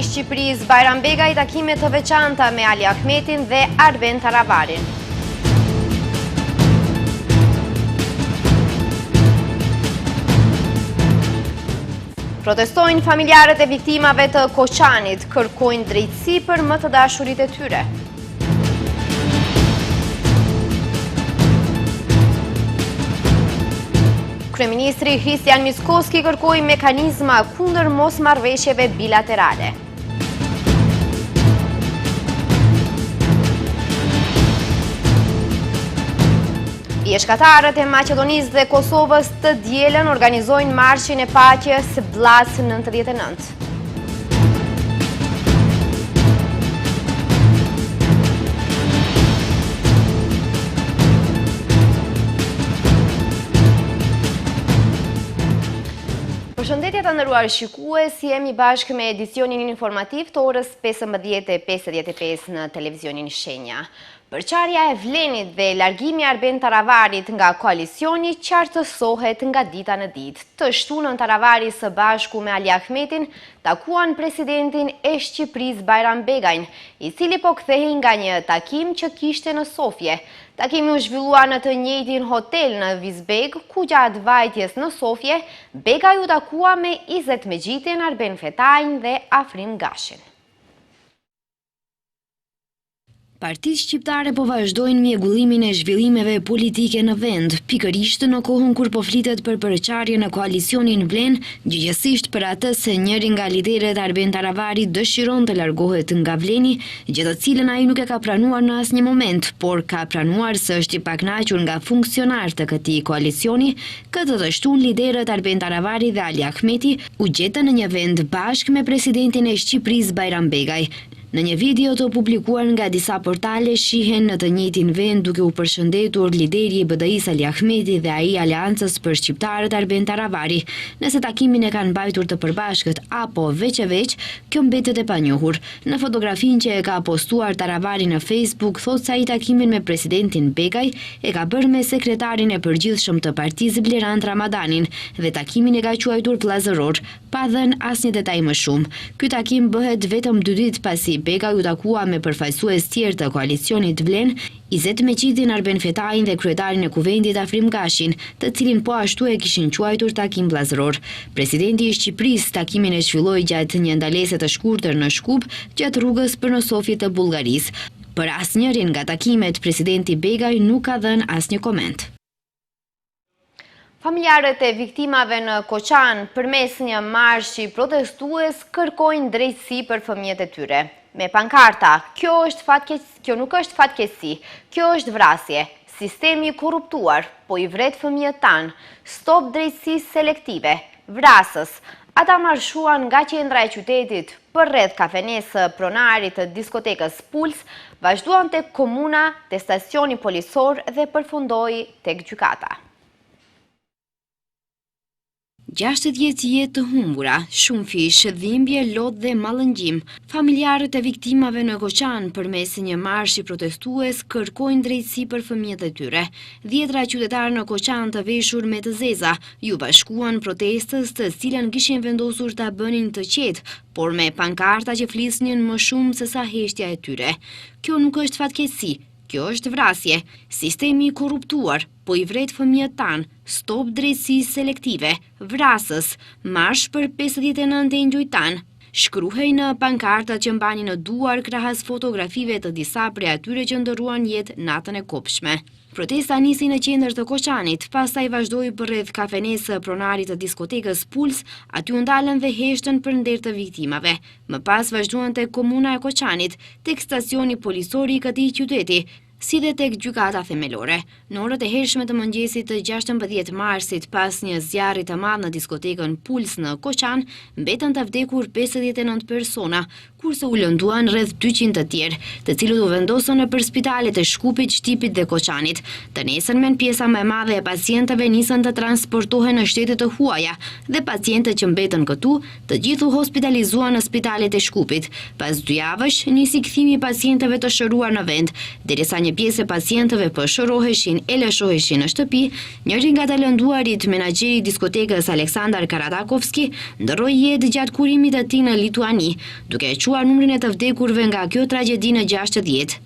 Shqipërisë Bajram Begaj takime të veçanta me Ali Ahmetin dhe Arben Taravarin. Protestojnë familjarët e viktimave të Koçanit, kërkojnë drejtësi për më të dashurit e tyre. Kryeministri Hristian Mickoski kërkoi mekanizma kundër mosmarrëveshjeve bilaterale. Pjeshkatarët e Maqedonisë dhe Kosovës të dielën organizojnë marshin e paqes Bllac 99. Përshëndetje të nderuar shikues, jemi bashkë me edicionin informativ të orës 15:55 në televizionin Shenja. Përçarja e Vlenit dhe largimi Arben Taravarit nga koalicioni qartësohet nga dita në ditë. Të shtunën Taravari së bashku me Ali Ahmetin takuan presidentin e Shqipërisë Bajram Begajn, i cili po kthehej nga një takim që kishte në Sofje. Takimi u zhvillua në të njëjtin hotel në Vizbeg, ku gjatë vajtjes në Sofje, Begaj u takua me Izet Megjitin, Arben Fetajin dhe Afrim Gashin. Partitë shqiptare po vazhdojnë mjegullimin e zhvillimeve politike në vend, pikërisht në kohën kur po flitet për përçarjen në koalicionin Vlen, gjithsesi për atë se njëri nga liderët Arben Taravari dëshiron të largohet nga Vleni, gjë të cilën ai nuk e ka pranuar në asnjë moment, por ka pranuar se është i pakënaqur nga funksionarët të këtij koalicioni. Këtë të shtunë liderët Arben Taravari dhe Ali Ahmeti u gjetën në një vend bashkë me presidentin e Shqipërisë Bajram Begaj. Në një video të publikuar nga disa portale shihen në të njëjtin vend duke u përshëndetur lideri i BDI-s Ali Ahmeti dhe ai Aleancës për Shqiptarët Arben Taravari. Nëse takimin e kanë mbajtur të përbashkët apo veç e veç, kjo mbetet e panjohur. Në fotografinë që e ka postuar Taravari në Facebook, thotë se ai takimin me presidentin Begaj e ka bërë me sekretarin e përgjithshëm të partisë Blerand Ramadanin dhe takimin e ka quajtur vllazëror, pa dhënë asnjë detaj më shumë. Ky takim bëhet vetëm 2 ditë pasi Begaj u takua me përfaqësues tjerë të koalicionit Vlen, Izet Megjitin, Arben Fetajin dhe kryetarin e Kuvendit Afrim Gashin, të cilin po ashtu e kishin quajtur takim vllazëror. Presidenti i Shqipërisë takimin e zhvilloi gjatë një ndalese të shkurtër në Shkup, gjatë rrugës për në Sofje të Bullgarisë. Për asnjërin nga takimet, presidenti Begaj nuk ka dhënë asnjë koment. Familjarët e viktimave në Koçan përmes një marshi protestues kërkojnë drejtësi për fëmijët e tyre. Me pankarta, kjo nuk është fatkeqësi, kjo është vrasje. Sistemi korruptuar, po i vret fëmijët tanë. Stop drejtësisë selektive. Vrasës. Ata marshuan nga qendra e qytetit përreth kafenesë pronarit të diskotekës Puls, vazhduan tek komuna, te stacioni policor dhe përfundoi tek gjykata. 60 jetë të humbura, shumë fish, dhimbje, lot dhe mallëngjim. Familjarët e viktimave në Koçan përmes një marshi protestues kërkojnë drejtësi për fëmijët e tyre. 10 qytetarë në Koçan të veshur me të zeza ju bashkuan protestës, të cilën kishin vendosur ta bënin të qetë, por me pankarta që flisnin më shumë se sa heshtja e tyre. Kjo nuk është fatkeqësi. Kjo është vrasje. Sistemi i korruptuar, po i vret fëmijët tanë. Stop drejtësisë selektive. Vrasës. Marsh për 59 engjëj tanë. Shkruhej në pankartat që mbani në duar krahas fotografive të disa prej atyre që ndërruan jetë natën e kopshme. Protesta nisi në qendër të Koçanit, pastaj vazhdoi përreth kafenesë pronarit të diskotekës Puls, aty u ndalën dhe heshtën për nder të viktimave. Më pas vazhduan tek komuna e Koçanit, tek stacioni policor i këtij qyteti, si dhe tek gjykata themelore. Në orët e hershme të mëngjesit të 16 marsit, pas një zjarri të madh në diskotekën Puls në Koçan, mbetën të vdekur 59 persona, kurse u lënduan rreth 200 të tjerë, të cilët u vendosën nëpër spitalet e Shkupit, Shtipit dhe Koçanit. Të nesërmen pjesa më e madhe e pacientëve nisën të transportohen në shtete të huaja dhe pacientët që mbetën këtu, të gjithë u hospitalizuan në spitalet e Shkupit. Pas 2 javësh nisi kthimi i pacientëve të shëruar në vend, derisa një një pjesë e pacientëve shëroheshin e lëshoheshin në shtëpi, njëri nga të lënduarit menaxheri i diskotekës Aleksandar Karatakovski ndroi jetë gjatë kurimit të tij në Lituani, duke e quar numrin e të vdekurve nga kjo tragjedi në 60.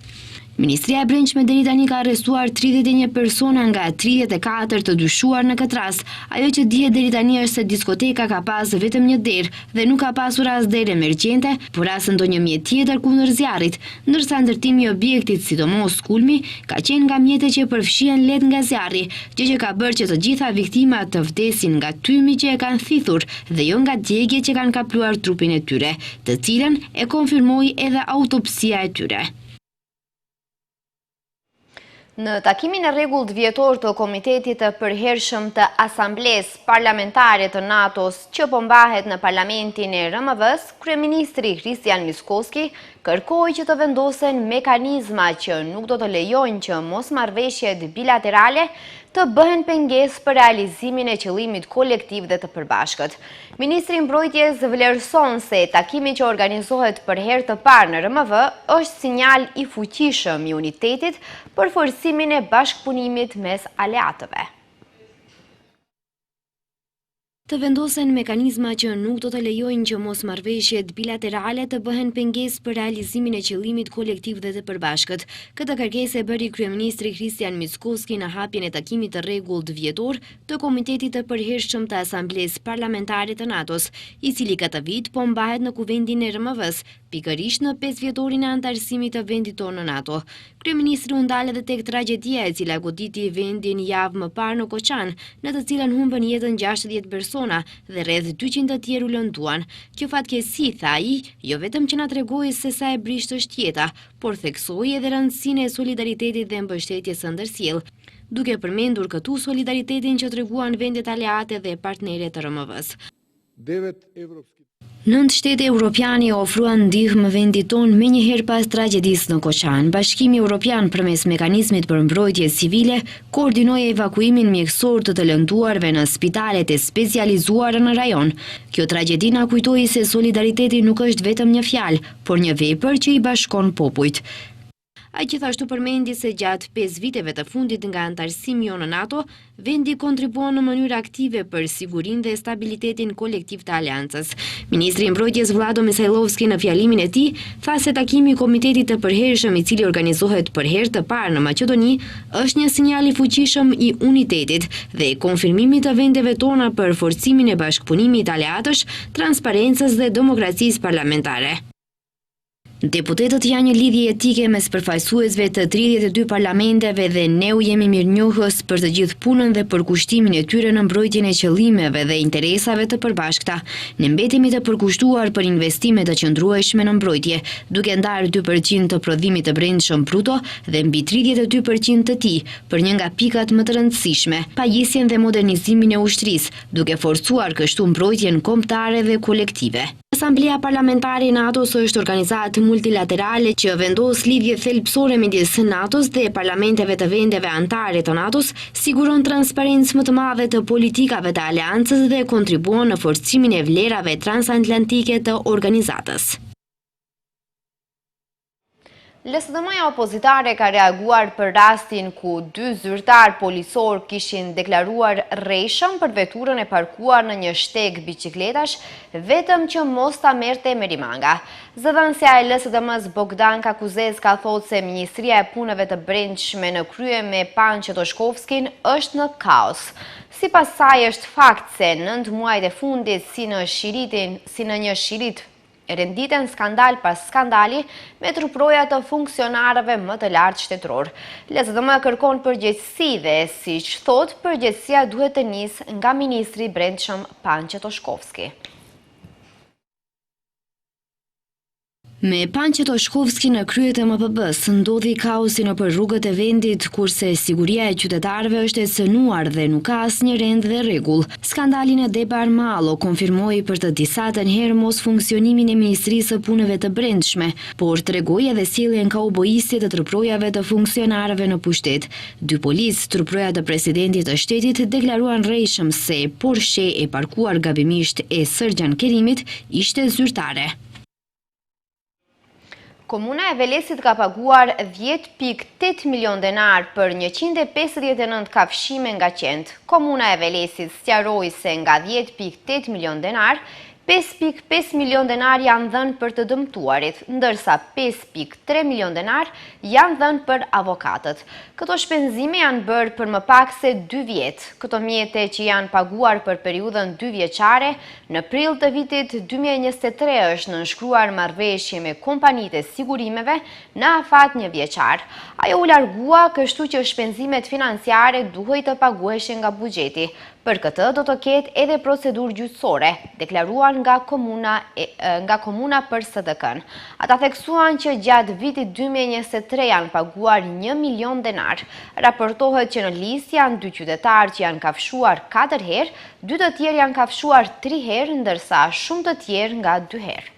Ministria e Brendshme deri tani ka arrestuar 31 persona nga 34 të dyshuar në këtë rast. Ajo që dihet deri tani është se diskoteka ka pas vetëm një derë dhe nuk ka pasur as derë emergjente, por as ndonjë mjet tjetër kundër zjarrit, ndërsa ndërtimi i objektit, sidomos kulmi, ka qenë nga mjetet që përfshihen lehtë nga zjarri, gjë që ka bërë që të gjitha viktimat të vdesin nga tymi që e kanë thithur dhe jo nga djegjet që kanë kapluar trupin e tyre, të cilën e konfirmoi edhe autopsia e tyre. Në takimin e rregullt vjetor të Komitetit të Përhershëm të Asamblesë Parlamentare të NATO-s që po mbahet në Parlamentin e RMV-s, Kryeministri Kristian Mickoski kërkoi që të vendosen mekanizma që nuk do të lejojnë që mosmarrëveshjet bilaterale të bëhen pengesë për realizimin e qëllimit kolektiv dhe të përbashkët. Ministri i Mbrojtjes vlerëson se takimi që organizohet për herë të parë në RMV është sinjal i fuqishëm i unitetit për forcimin e bashkëpunimit mes aleatëve. Të vendosen mekanizma që nuk do të lejojnë që mosmarrëveshjet bilaterale të bëhen pengesë për realizimin e qëllimit kolektiv dhe të përbashkët. Këtë kërkesë e bëri kryeministri Kristian Mickoski në hapjen e takimit të rregullt vjetor të Komitetit të Përhershëm të Asamblesë Parlamentare të NATO-s, i cili këtë vit po mbahet në kuvendin e RMV-s, pikërisht në 5 vjetorin e antarësimit të vendit tonë në NATO. Kryeministri u ndal edhe tek tragjedia e cila goditi vendin javë më parë në Koçan, në të cilën humbën jetën 60 persona dhe rreth 200 të tjerë u lënduan. Kjo fatkeqësi, tha ai, jo vetëm që na tregoi se sa e brisht është jeta, por theksoi edhe rëndësinë e solidaritetit dhe mbështetjes së ndërsjellë, duke përmendur këtu solidaritetin që treguan vendet aleate dhe partnere të RMV-s. 9 shtete europiane ofruan ndihmë vendit tonë menjëherë pas tragjedisë në Koçan. Bashkimi Evropian përmes mekanizmit për mbrojtje civile koordinoi evakuimin mjekësor të lënduarve në spitalet e specializuara në rajon. Kjo tragjedi na kujtoi se solidariteti nuk është vetëm një fjalë, por një vepër që i bashkon popujt. Ai gjithashtu përmendi se gjatë 5 viteve të fundit nga antarësimi jo në NATO, vendi kontribuon në mënyrë aktive për sigurinë dhe stabilitetin kolektiv të aleancës. Ministri i Mbrojtjes Vlado Misajlovski në fjalimin e tij tha se takimi i Komitetit të Përhershëm, i cili organizohet për herë të parë në Maqedoni, është një sinjal i fuqishëm i unitetit dhe i konfirmimit të vendeve tona për forcimin e bashkëpunimit aleatësh, transparencës dhe demokracisë parlamentare. Deputetët janë një lidhje etike mes përfaqësuesve të 32 parlamenteve dhe ne u jemi mirënjohës për të gjithë punën dhe për kushtimin e tyre në mbrojtjen e qëllimeve dhe interesave të përbashkëta. Ne mbetemi të përkushtuar për investime të qëndrueshme në mbrojtje, duke ndarë 2% të prodhimit të brendshëm bruto dhe mbi 32% të tij për një nga pikat më të rëndësishme, pajisjen dhe modernizimin e ushtrisë, duke forcuar kështu mbrojtjen kombëtare dhe kolektive. Asamblea Parlamentare e NATO-s është organizatë multilaterale që vendos lidhje thelbësore midis NATO-s dhe parlamenteve të vendeve anëtare të NATO-s, siguron transparencë më të madhe të politikave të aleancës dhe kontribuon në forcimin e vlerave transatlantike të organizatës. LSDM-ja opozitare ka reaguar për rastin ku 2 zyrtar policor kishin deklaruar rreshëm për veturën e parkuar në një shteg biçikletash, vetëm që mos ta merrte Merimanga. Zëdhënësja e LSDM-s Bogdan Kakuzez ka thosë se Ministria e Punëve të Brendshme në krye me Pançe Toshkovskin është në kaos. Sipas saj është fakt se 9 muajt e fundit si në një shirit renditen skandal pas skandali me truproja të funksionarëve më të lartë shtetëror. LSDM kërkon përgjegjësi dhe, siç thot, përgjegjësia duhet të nisë nga Ministri i Brendshëm Pançe Toshkovski. Me Pançe Toshkovski në kryet e MPB-s ndodhi kaosi nëpër rrugët e vendit, kurse siguria e qytetarëve është e cënuar dhe nuk ka asnjë rend dhe rregull. Skandalin e Deba Armalo konfirmoi për të disatën herë mos funksionimin e Ministrisë së Punëve të Brendshme, por tregoi edhe sjelljen kauboiste të truprojave të funksionarëve në pushtet. 2 policë, truproja të presidentit të shtetit, deklaruan rreshëm se Porsche e parkuar gabimisht e Sërgjan Kerimit ishte zyrtare. Komuna e Velesit ka paguar 10,8 milion denar për 159 kafshime nga qend. Komuna e Velesit sqaroi se nga 10,8 milion denar, 5,5 milion denar janë dhënë për të dëmtuarit, ndërsa 5,3 milion denar janë dhënë për avokatët. Këto shpenzime janë bërë për më pak se 2 vjet. Këto mjete që janë paguar për periudhën 2 vjeçare, në prill të vitit 2023 është nënshkruar marrëveshje me kompanitë e sigurimeve në afat 1 vjeçar. Ajo u largua, kështu që shpenzimet financiare duhej të paguheshin nga buxheti. Për këtë do të ketë edhe procedurë gjyqësore, deklaruan nga komuna për SDK-n. Ata theksuan që gjatë vitit 2023 janë paguar 1 milion denar. Raportohet që në listë janë 2 qytetarë që janë kafshuar 4 herë, 2 të tjerë janë kafshuar 3 herë, ndërsa shumë të tjerë nga 2 herë.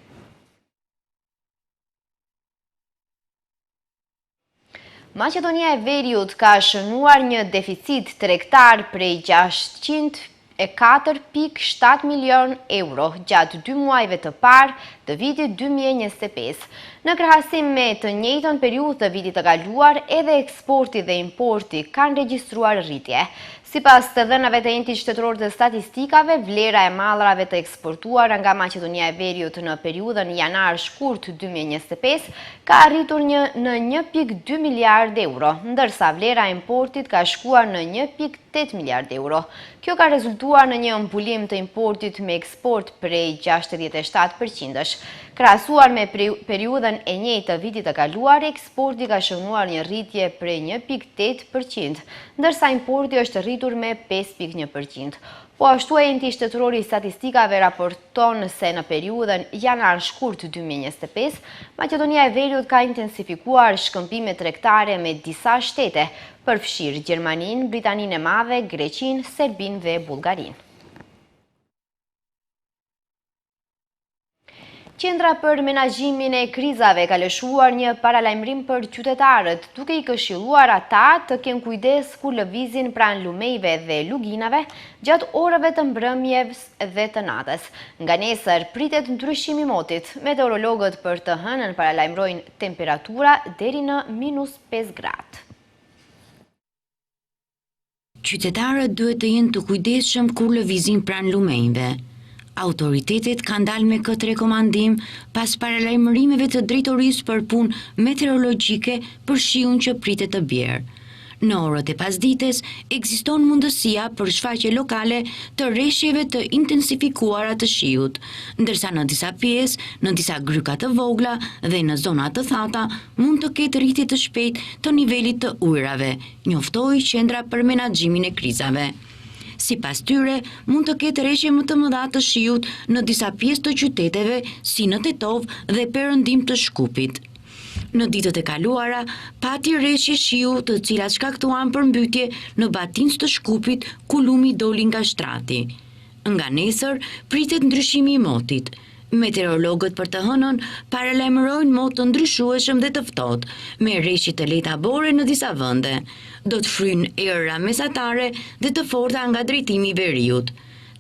Maqedonia e Veriut ka shënuar një deficit tregtar prej 604,7 milion euro gjatë 2 muajve të parë të vitit 2025. Në krahasim me të njëjtën periudhë të vitit të kaluar, edhe eksporti dhe importi kanë regjistruar rritje. Sipas të dhënave të Entit Shtetëror të Statistikave, vlera e mallrave të eksportuara nga Maqedonia e Veriut në periudhën janar-shkurt 2025 ka arritur në 1,2 miliard euro, ndërsa vlera e importit ka shkuar në 1,8 miliard euro. Kjo ka rezultuar në një mbulim të importit me eksport prej 67%. Krahasuar me periudhën e njëjtë të vitit të kaluar, eksporti ka shënuar një rritje prej 1,8%, ndërsa importi është rritur me 5,1%. Po ashtu Enti Shtetëror i Statistikave raporton se në periudhën janar-shkurt 2025, Maqedonia e Veriut ka intensifikuar shkëmbime tregtare me disa shtete, përfshirë Gjermaninë, Britaninë e Madhe, Greqinë, Serbinë dhe Bullgarinë. Qendra për menaxhimin e krizave ka lëshuar një paralajmërim për qytetarët, duke i këshilluar ata të kenë kujdes kur lëvizin pranë lumejve dhe luginave gjatë orëve të mbrëmjes dhe të natës. Nga nesër pritet ndryshim i motit. Meteorologët për të hënën paralajmërojnë temperatura deri në -5 gradë. Qytetarët duhet të jenë të kujdesshëm kur lëvizin pranë lumejve. Autoritetet kanë dalë me këtë rekomandim pas paralajmërimeve të drejtorisë për punë meteorologjike për shiun që pritet të bjerë. Në orët e pasdites ekziston mundësia për shfaqje lokale të rreshjeve të intensifikuara të shiut, ndërsa në disa pjesë, në disa gryka të vogla dhe në zona të thata mund të ketë rritje të shpejtë të nivelit të ujrave, njoftoi Qendra për menaxhimin e krizave. Sipas tyre, mund të ketë rreshje më të mëdha të shiut në disa pjesë të qyteteve, si në Tetov dhe perëndim të Shkupit. Në ditët e kaluara, pati rreshje shiu të cilat shkaktuan përmbytje në Batincë të Shkupit, ku lumi doli nga shtrati. Nga nesër, pritet ndryshimi i motit. Meteorologët për të hënën paralajmërojnë mot të ndryshueshëm dhe të ftohtë, me rreshje të lehta bore në disa vende. Do të fryjnë erëra mesatare dhe të forta nga drejtimi i veriut.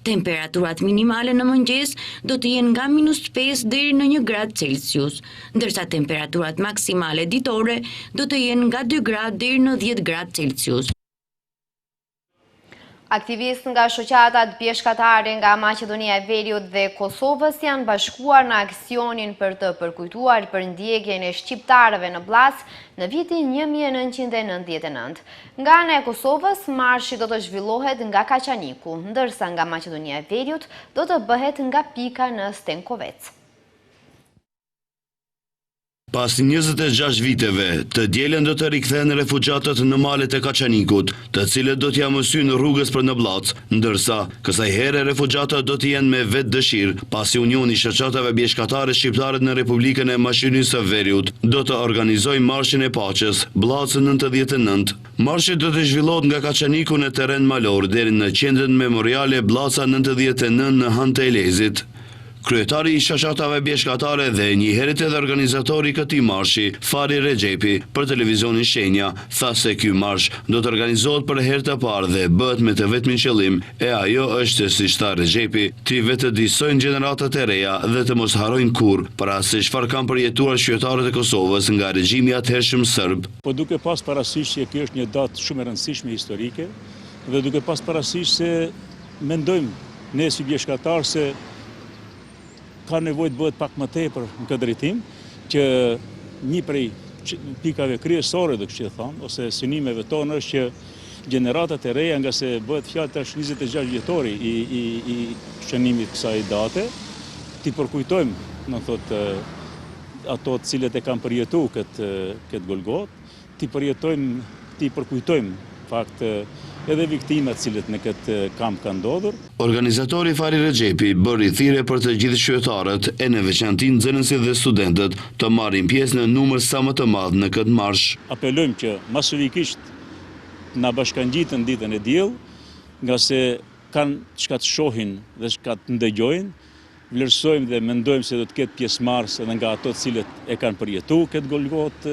Temperaturat minimale në mëngjes do të jenë nga -5 deri në 1 gradë Celsius, ndërsa temperaturat maksimale ditore do të jenë nga 2 gradë deri në 10 gradë Celsius. Aktivistë nga shoqatat pjeshkatare nga Maqedonia e Veriut dhe Kosovës janë bashkuar në aksionin për të përkujtuar për ndjekjen e shqiptarëve në Bllaz në vitin 1999. Nga ana e Kosovës, marshi do të zhvillohet nga Kaçaniku, ndërsa nga Maqedonia e Veriut do të bëhet nga Pika në Stenkovec. Pas 26 viteve, të dielën do të rikthehen refugjatët në malet e Kaçanikut, të cilët do t'ja mësynë rrugës për në Bllac, ndërsa kësaj here refugjatët do të jenë me vetë dëshirë, pasi Unioni i Shoqatave Bjeshkatare Shqiptare në Republikën e Maqedonisë së Veriut do të organizojë Marshin e Paqes, Bllac 99. Marshi do të zhvillohet nga Kaçaniku në terren malor deri në qendrën memoriale Bllaca 99 në Han të Elezit. Kryetari i shoqatave bjeshkatare dhe njëherët edhe organizatori i këtij marshi, Fari Rexhepi, për televizionin Shenja, tha se ky marsh do të organizohet për herë të parë dhe bëhet me të vetmin qëllim, e ajo është, siç tha Rexhepi, të vetëdijsojnë gjeneratat e reja dhe të mos harrojnë kurrë para se çfarë kanë përjetuar qytetarët e Kosovës nga regjimi i atëhershëm serb. Po duke pas parasysh se kjo është një datë shumë e rëndësishme historike dhe duke pas parasysh se mendojmë ne si bjeshkatar se ka nevojë të bëhet pak më tepër në këtë drejtim, që një prej pikave kryesore do kështu të them, ose synimeve tonë është që gjeneratat e reja, nga se bëhet fjalë tash 26 vjetori i shënimit kësaj date, ti përkujtojmë, në thotë, ato të cilët e kanë përjetu këtë Golgot, ti përkujtojmë fakt edhe viktimat cilët në këtë kamp kanë ndodhur. Organizatori Fari Rexhepi bëri thirrje për të gjithë qytetarët e në veçanti nxënësit dhe studentët të marrin pjesë në numër sa më të madh në këtë marsh. Apelojmë që masivikisht na bashkangjitën ditën e diell, nga se kanë çka të shohin dhe çka të ndëgjojnë. Vlerësojmë dhe mendojmë se do të ketë pjesëmarrës edhe nga ato të cilët e kanë përjetuar këtë Golgot,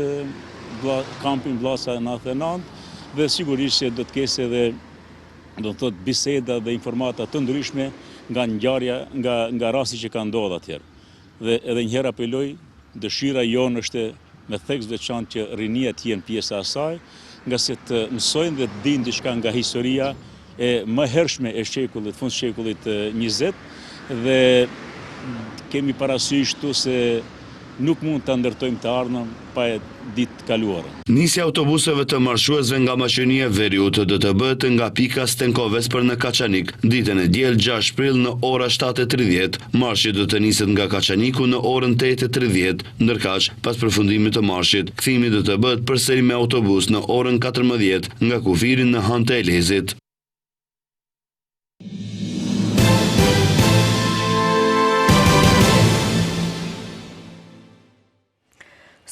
kampin Vllasa 99, dhe sigurisht se do të ketë edhe, do të thotë, biseda dhe informata të ndryshme nga ngjarja, nga rasti që ka ndodhur atëherë. Dhe edhe një herë apeloj, dëshira jonë është me theks veçantë që rinia të jenë pjesë e asaj, nga se të mësojnë dhe të dinë diçka nga historia e mëhershme e shekullit, fund shekullit 20, dhe kemi parasysh këtu se nuk mund të ndërtojmë të ardhmen pa e ditë kaluara. Nisja autobuseve të marshuesve nga maqenia e Veriut do të bëhet nga pika Stenkovespër në Kaçanik, ditën e diel 6 prill në ora 7:30. Marshi do të niset nga Kaçaniku në orën 8:30, ndërkaq pas përfundimit të marshit, kthimi do të bëhet përsëri me autobus në orën 14 nga kufiri në Han të Elezit.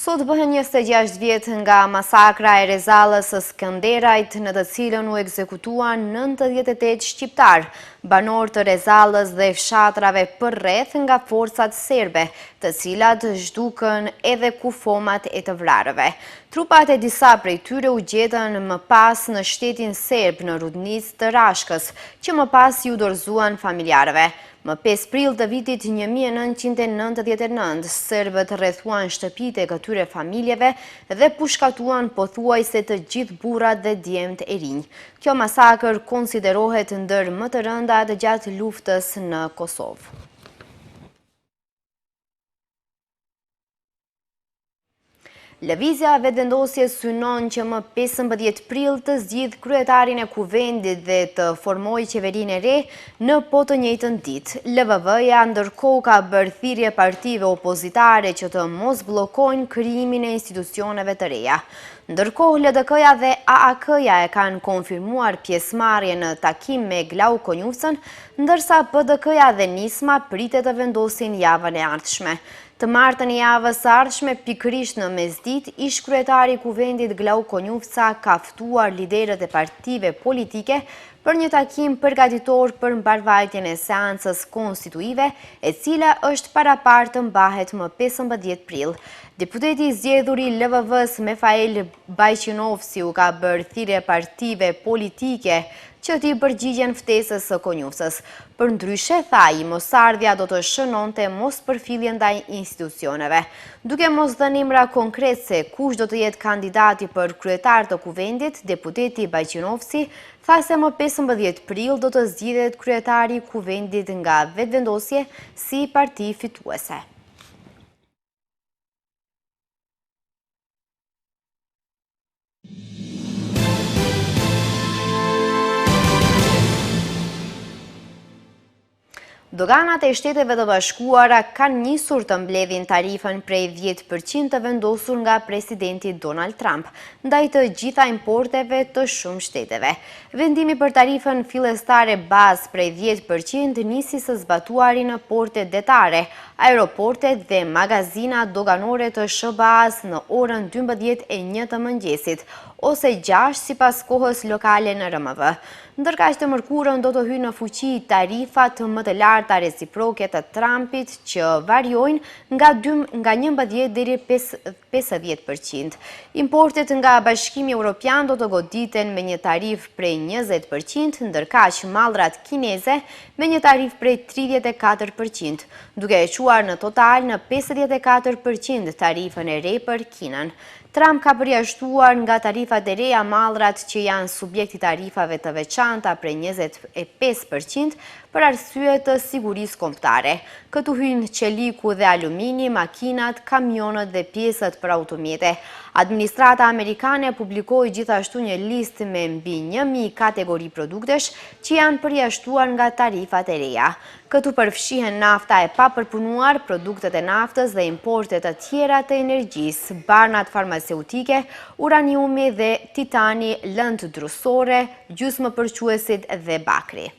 Sot bëhen 26 vjet nga masakra e Rezallës së Skënderajt, në të cilën u ekzekutuan 98 shqiptar, banor të Rezallës dhe fshatrave përreth nga forcat serbe, të cilat zhdukën edhe kufomat e të vrarëve. Trupat e disa prej tyre u gjetën më pas në shtetin serb në Rudnicë të Rashkës, që më pas ju dorëzuan familjarëve. Më 5 prill të vitit 1999, serbët rrethuan shtëpitë e këtyre familjeve dhe pushkatuan pothuajse të gjithë burrat dhe djemt e rinj. Kjo masakër konsiderohet ndër më të rëndat gjatë luftës në Kosovë. Lëvizja vetëvendosje synon që më 15 prill të zgjidh kryetarin e kuvendit dhe të formojë qeverinë e re në po të njëjtën ditë. LVV-ja ndërkohë ka bërë thirrje partive opozitare që të mos bllokojnë krijimin e institucioneve të reja. Ndërkohë LDK-ja dhe AAK-ja e kanë konfirmuar pjesëmarrje në takim me Glau Konjufcën, ndërsa PDK-ja dhe Nisma pritet të vendosin javën e ardhshme. Të martën e javës së ardhshme, pikërisht në mesditë, ish kryetari i kuvendit Glau Konjufca ka ftuar liderët e partive politike për një takim përgatitor për mbarvajtjen e seancës konstituive, e cila është paraparë të mbahet më 15 prill. Deputeti i zgjedhur i LVV-s Mefael Bajqinovci u ka bërë thirrje partive politike që t'i përgjigjen ftesës së Konjufcës. Përndryshe, tha ai, mosardhja do të shënonte mospërfillje ndaj institucioneve. Duke mos dhënë emra konkret se kush do të jetë kandidati për kryetar të kuvendit, deputeti Bajqinovci tha se më 15 prill do të zgjidhet kryetari i kuvendit nga vetëvendosje si parti fituese. Doganat e Shteteve të Bashkuara kanë nisur të mbledhin tarifën prej 10% të vendosur nga presidenti Donald Trump, ndaj të gjitha importeve të shumë shteteve. Vendimi për tarifën fillestare bazë prej 10% nisi së zbatuari në porte detare, aeroportet dhe magazina doganore të SBA-s në orën 12:01 të mëngjesit, ose 6 sipas kohës lokale në RMV. Ndërkaq të mërkurën do të hyjnë në fuqi tarifat më të larta reciproke të Trumpit që variojnë nga 11 deri 50%. Importet nga Bashkimi Evropian do të goditen me një tarif prej 20%, ndërkaq mallrat kineze me një tarif prej 34%, duke e quar në total në 54% tarifën e re për Kinën. Trump ka përjashtuar nga tarifat e reja mallrat që janë subjekti tarifave të veçanta prej 25% për arsye të sigurisë kombëtare. Këtu hyjnë qeliku dhe alumini, makinat, kamionët dhe pjesët për automjete. Administrata amerikane publikoi gjithashtu një listë me mbi 1000 kategori produktesh që janë përjashtuar nga tarifat e reja. Këtu përfshihen nafta e papërpunuar, produktet e naftës dhe importet të tjera të energjisë, barnat farmaceutike, uraniumi dhe titani, lëndë drusore, gjysmëpërquesit dhe bakri.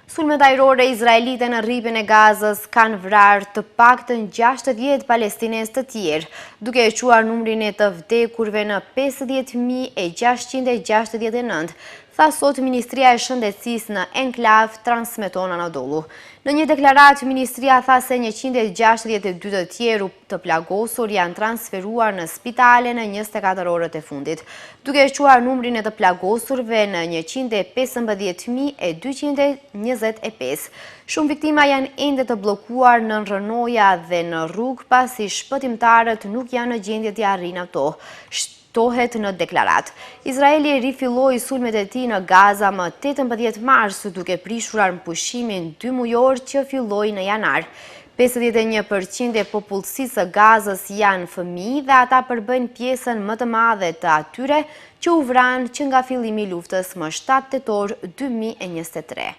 Sulmet ajrore izraelite në rripin e Gazës kanë vrarë të paktën 60 palestinez të tjerë, duke e quar numrin e të vdekurve në 50.669, tha sot Ministria e Shëndetësisë në enklav transmeton Anadolu. Në një deklarat, Ministria tha se 162 të tjeru të plagosur janë transferuar në spitale në 24 orët e fundit, duke e quar numrin e të plagosurve në 115.225. Shumë viktima janë ende të blokuar në rënoja dhe në rrugë pasi shpëtimtarët nuk janë në gjendje të arrijnë ato. Tohet në deklarat. Izraeli rifilloi sulmet e tij në Gaza më 18 mars, duke prishur armëpushimin 2 mujor që filloi në janar. 51% e popullsisë së Gazës janë fëmijë dhe ata përbëjnë pjesën më të madhe të atyre që u vranë që nga fillimi i luftës më 7 tetor 2023.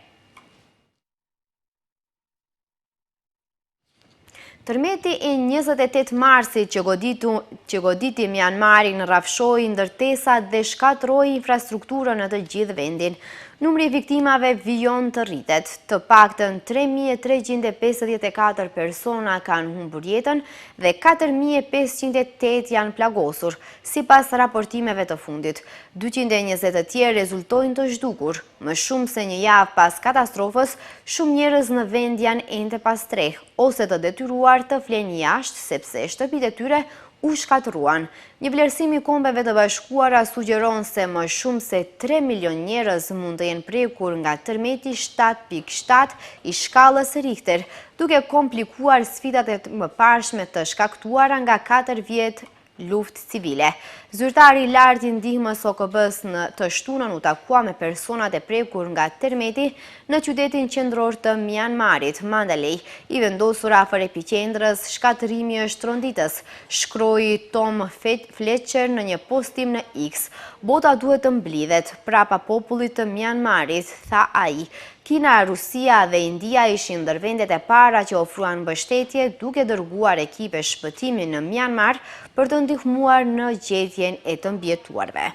Tërmeti i 28 marsit që goditi Myanmarin rrafshoi ndërtesat dhe shkatroi infrastrukturën në të gjithë vendin. Numri i viktimave vijon të rritet. Të paktën 3.354 persona kanë humbur jetën dhe 4.508 janë plagosur, sipas raportimeve të fundit. 220 të tjerë rezultojnë të zhdukur. Më shumë se një javë pas katastrofës, shumë njerëz në vend janë ende pas treh ose të detyruar të flenë jashtë sepse shtëpitë e tyre u shkatruan. Një vlerësim i Kombeve të Bashkuara sugjeron se më shumë se 3 milion njerëz mund të jenë prekur nga tërmeti 7.7 i shkallës Richter, duke komplikuar sfidat e mëparshme të shkaktuara nga 4 vjet luftë civile. Zyrtari i lartë i ndihmës OKB-s në të shtunën u takua me personat e prekur nga tërmeti në qytetin qendror të Myanmarit, Mandalay, i vendosur afër epiqendrës. Shkatërimi është ronditës, shkroi Tom Fletcher në një postim në X. Bota duhet të mblidhet prapa popullit të Myanmarit, tha ai. Kina, Rusia dhe India ishin ndër vendet e para që ofruan mbështetje, duke dërguar ekipe shpëtimi në Myanmar për të ndihmuar në gjetjen e të mbijetuarve.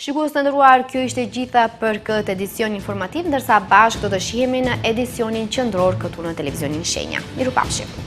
Shikues të nderuar, kjo ishte gjitha për këtë edicion informativ, ndërsa bashkë do të shihemi në edicionin qendror këtu në televizionin Shenja. Mirupafshim.